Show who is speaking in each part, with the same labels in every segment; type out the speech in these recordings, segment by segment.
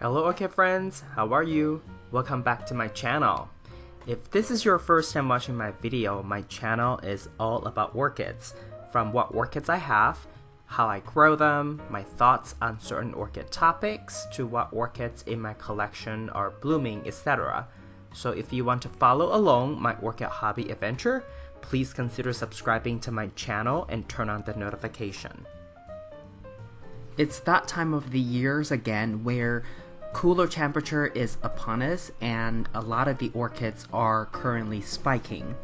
Speaker 1: Hello Orchid friends, how are you? Welcome back to my channel. If this is your first time watching my video, my channel is all about orchids. From what orchids I have, how I grow them, my thoughts on certain orchid topics, to what orchids in my collection are blooming, etc. So if you want to follow along my orchid hobby adventure, please consider subscribing to my channel and turn on the notification. It's that time of the years again where cooler temperature is upon us and a lot of the orchids are currently spiking.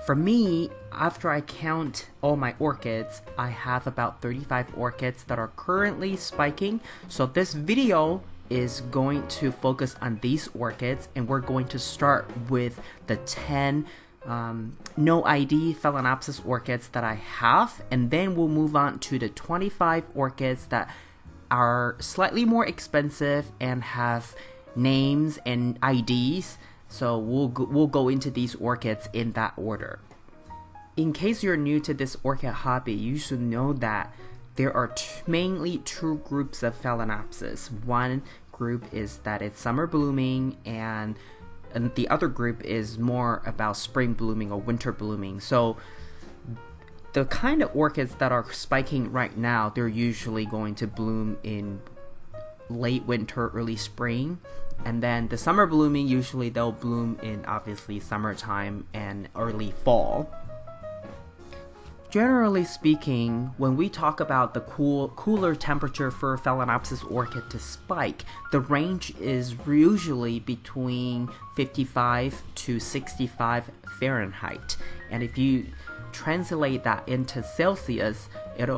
Speaker 1: For me, after I count all my orchids, I have about 35 orchids that are currently spiking. So this video is going to focus on these orchids, and we're going to start with the 10 no ID Phalaenopsis orchids that I have, and then we'll move on to the 25 orchids that are slightly more expensive and have names and IDs. So we'll go into these orchids in that order. In case you're new to this orchid hobby, you should know that there are mainly two groups of Phalaenopsis. One group is that it's summer blooming, and the other group is more about spring blooming or winter blooming. So the kind of orchids that are spiking right now, they're usually going to bloom in late winter, early spring. And then the summer blooming, usually they'll bloom in obviously summertime and early fall. Generally speaking, when we talk about the cooler temperature for Phalaenopsis orchid to spike, the range is usually between 55 to 65 Fahrenheit. And if you translate that into Celsius,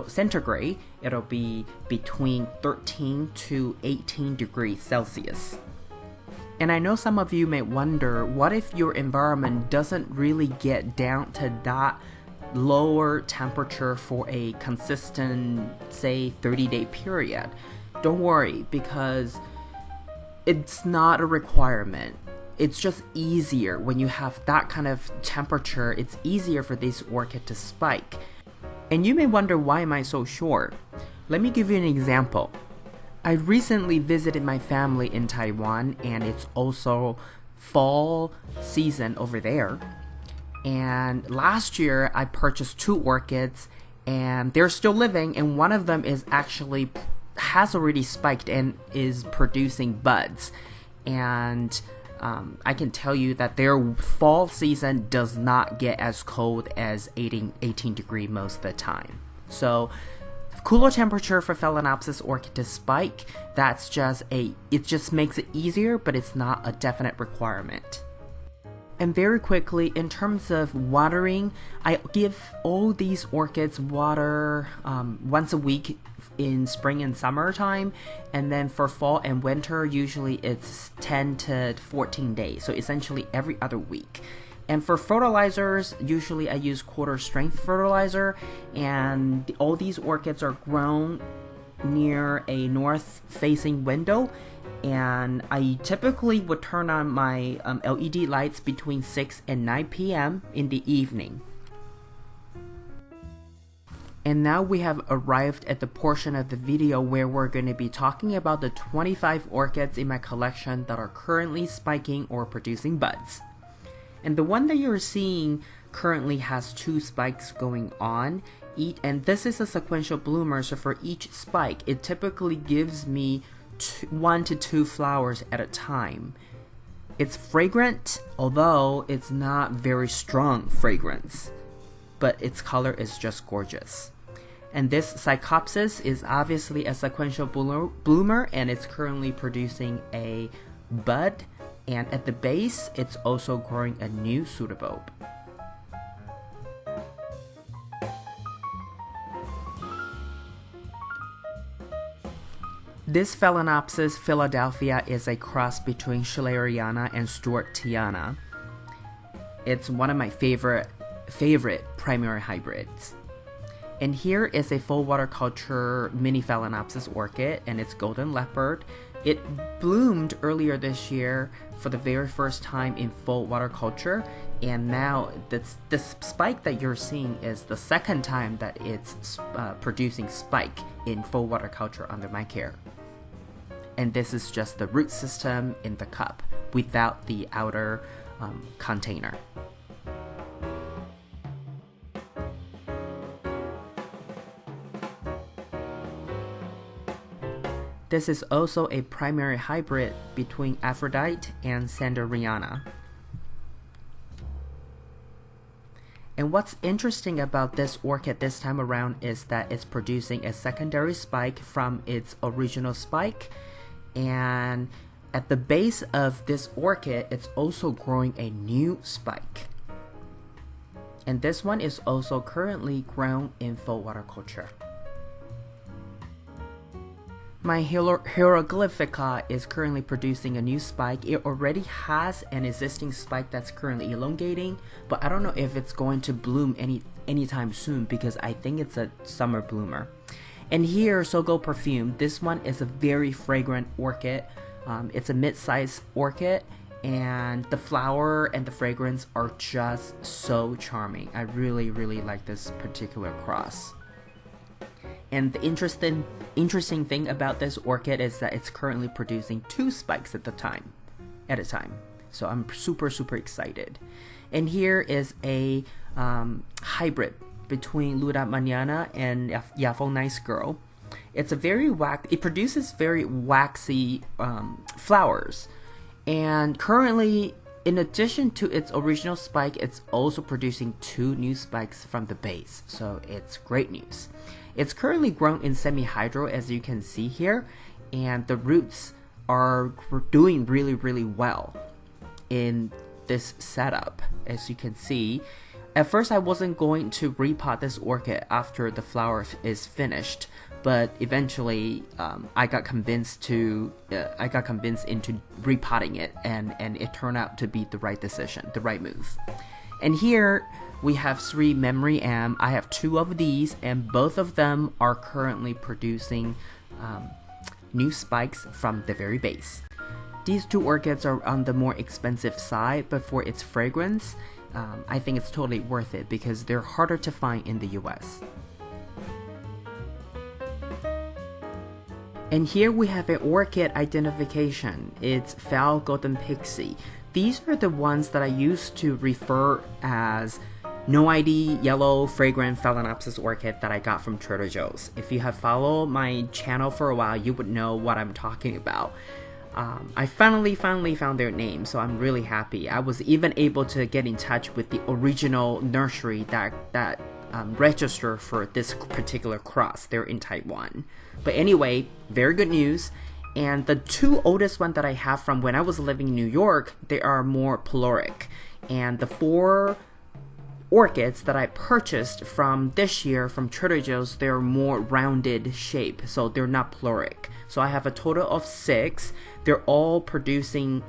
Speaker 1: centigrade, it'll be between 13 to 18 degrees Celsius. And I know some of you may wonder, what if your environment doesn't really get down to that lower temperature for a consistent, say, 30-day period? Don't worry, because it's not a requirement. It's just easier when you have that kind of temperature. It's easier for this orchid to spike. And you may wonder, why am I so sure? Let me give you an example. I recently visited my family in Taiwan, and it's also fall season over there. And last year I purchased two orchids, and they're still living, and one of them is actually has already spiked and is producing buds. And I can tell you that their fall season does not get as cold as 18 degree most of the time. So cooler temperature for Phalaenopsis orchid to spike, it just makes it easier, but it's not a definite requirement. And very quickly, in terms of watering, I give all these orchids water once a week in spring and summertime, and then for fall and winter, usually it's 10 to 14 days, so essentially every other week. And for fertilizers, usually I use quarter strength fertilizer, and all these orchids are grown near a north facing window, and I typically would turn on my LED lights between 6 and 9 p.m. in the evening. And now we have arrived at the portion of the video where we're going to be talking about the 25 orchids in my collection that are currently spiking or producing buds. And the one that you're seeing currently has two spikes going on, and this is a sequential bloomer, so for each spike it typically gives me 1 to 2 flowers at a time. It's fragrant, although it's not very strong fragrance, but its color is just gorgeous. And this Psychopsis is obviously a sequential bloomer, and it's currently producing a bud, and at the base it's also growing a new pseudobulb. This Phalaenopsis Philadelphia is a cross between Schilleriana and Stewartiana. It's one of my favorite primary hybrids. And here is a full water culture mini Phalaenopsis orchid, and it's golden leopard. It bloomed earlier this year for the very first time in full water culture, and now this spike that you're seeing is the second time that it's producing spike in full water culture under my care. and this is just the root system in the cup without the outer container. This is also a primary hybrid between Aphrodite and Sanderiana. And what's interesting about this orchid this time around is that it's producing a secondary spike from its original spike, and at the base of this orchid it's also growing a new spike. And this one is also currently grown in full water culture. My Hieroglyphica is currently producing a new spike. It already has an existing spike that's currently elongating, but I don't know if it's going to bloom anytime soon because I think it's a summer bloomer. And here, Sogo Perfume, this one is a very fragrant orchid. It's a mid-sized orchid, and the flower and the fragrance are just so charming. I really like this particular cross. And the interesting thing about this orchid is that it's currently producing 2 spikes at a time. So I'm super excited. And here is a hybrid between Luna Mañana and Yafo Nice Girl. It produces very waxy flowers. And currently, in addition to its original spike, it's also producing 2 new spikes from the base. So it's great news. It's currently grown in semi-hydro, as you can see here, and the roots are doing really well in this setup, as you can see. At first I wasn't going to repot this orchid after the flower is finished, but eventually I got convinced into repotting it, and it turned out to be the right decision, the right move. And here we have 3 memory M. I have 2 of these, and both of them are currently producing new spikes from the very base. These 2 orchids are on the more expensive side, but for its fragrance, I think it's totally worth it because they're harder to find in the US. And here we have an orchid identification. It's Foul Golden Pixie. These are the ones that I used to refer as no ID yellow fragrant Phalaenopsis orchid that I got from Trader Joe's. If you have followed my channel for a while, you would know what I'm talking about. I finally found their name, so I'm really happy. I was even able to get in touch with the original nursery that registered for this particular cross. They're in Taiwan. But anyway, very good news. And the 2 oldest ones that I have from when I was living in New York, they are more pluric. And the 4 orchids that I purchased from this year from Trader Joe's, they're more rounded shape, so they're not pluric. So I have a total of 6. They're all producing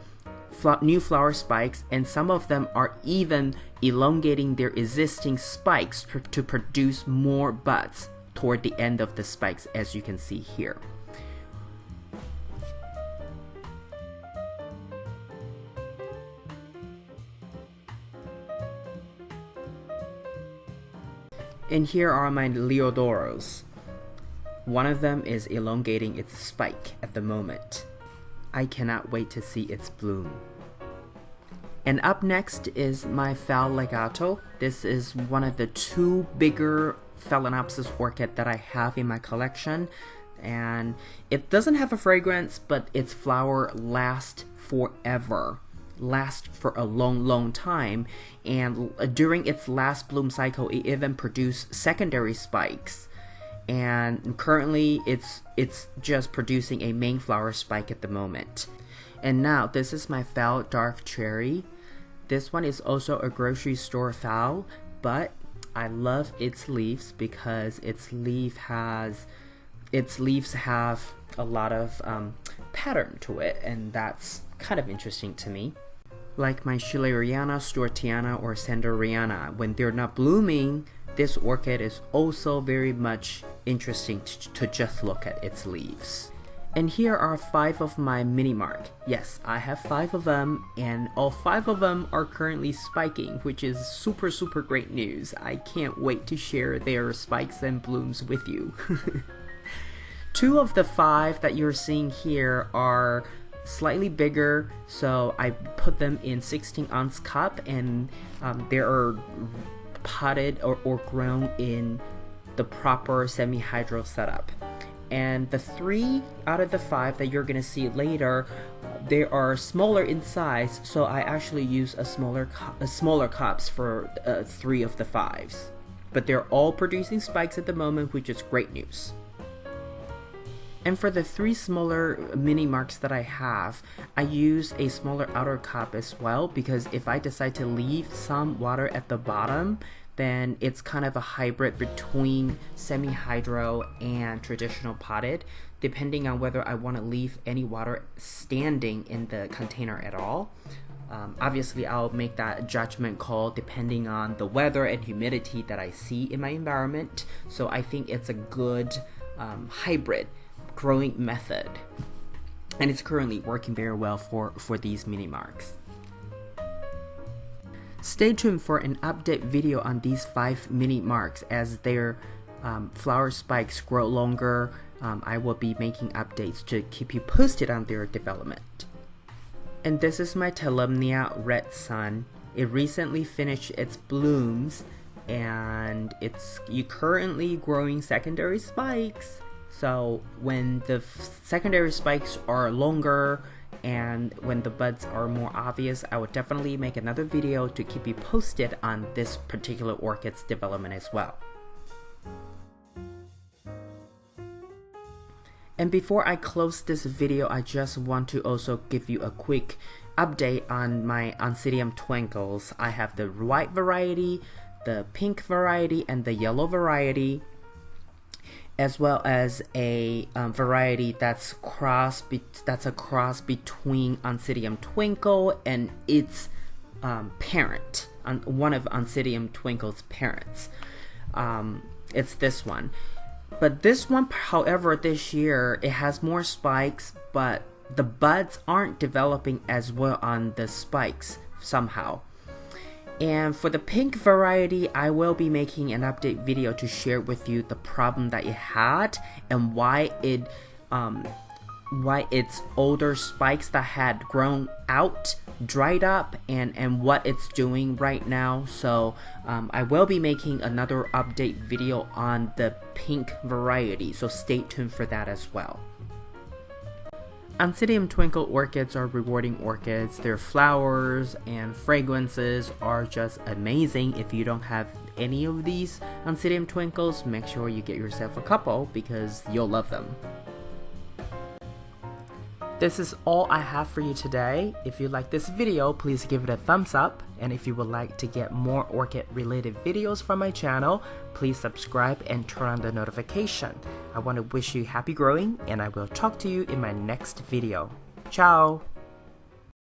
Speaker 1: new flower spikes, and some of them are even elongating their existing spikes to produce more buds toward the end of the spikes, as you can see here. And here are my Leodoros. One of them is elongating its spike at the moment. I cannot wait to see its bloom. And up next is my Phal Legato. This is one of the 2 bigger Phalaenopsis orchid that I have in my collection. And it doesn't have a fragrance, but its flower lasts forever. Last for a long time, and during its last bloom cycle it even produced secondary spikes, and currently it's just producing a main flower spike at the moment. And now this is my Phal Dark Cherry. This one is also a grocery store phal, but I love its leaves because its leaves have a lot of pattern to it, and that's kind of interesting to me. Like my Schilleriana, Stuartiana, or Sanderiana, when they're not blooming, this orchid is also very much interesting to just look at its leaves. And here are 5 of my mini mark. Yes, I have 5 of them, and all 5 of them are currently spiking, which is super great news. I can't wait to share their spikes and blooms with you. 2 of the 5 that you're seeing here are slightly bigger, so I put them in 16-ounce cup, and they are potted or grown in the proper semi-hydro setup. And the 3 out of the 5 that you're gonna see later, they are smaller in size, so I actually use smaller cups for 3 of the 5s. But they're all producing spikes at the moment, which is great news. And for the 3 smaller mini marks that I have, I use a smaller outer cup as well, because if I decide to leave some water at the bottom, then it's kind of a hybrid between semi-hydro and traditional potted, depending on whether I want to leave any water standing in the container at all. Obviously, I'll make that judgment call depending on the weather and humidity that I see in my environment. So I think it's a good hybrid growing method, and it's currently working very well for these mini marks. Stay tuned for an update video on these 5 mini marks as their flower spikes grow longer. I will be making updates to keep you posted on their development. And this is my Telumnia Red Sun. It recently finished its blooms, and it's currently growing secondary spikes. So when the secondary spikes are longer and when the buds are more obvious, I would definitely make another video to keep you posted on this particular orchid's development as well. And before I close this video, I just want to also give you a quick update on my Oncidium twinkles. I have the white variety, the pink variety, and the yellow variety, as well as a variety that's a cross between Oncidium twinkle and its parent, one of Oncidium twinkle's parents. It's this one. But this one, however, this year, it has more spikes, but the buds aren't developing as well on the spikes somehow. And for the pink variety, I will be making an update video to share with you the problem that it had and why its older spikes that had grown out dried up, and what it's doing right now. So I will be making another update video on the pink variety, so stay tuned for that as well. Oncidium twinkle orchids are rewarding orchids. Their flowers and fragrances are just amazing. If you don't have any of these Oncidium twinkles, make sure you get yourself a couple because you'll love them. This is all I have for you today. If you like this video, please give it a thumbs up. And if you would like to get more orchid related videos from my channel, please subscribe and turn on the notification. I want to wish you happy growing, and I will talk to you in my next video. Ciao!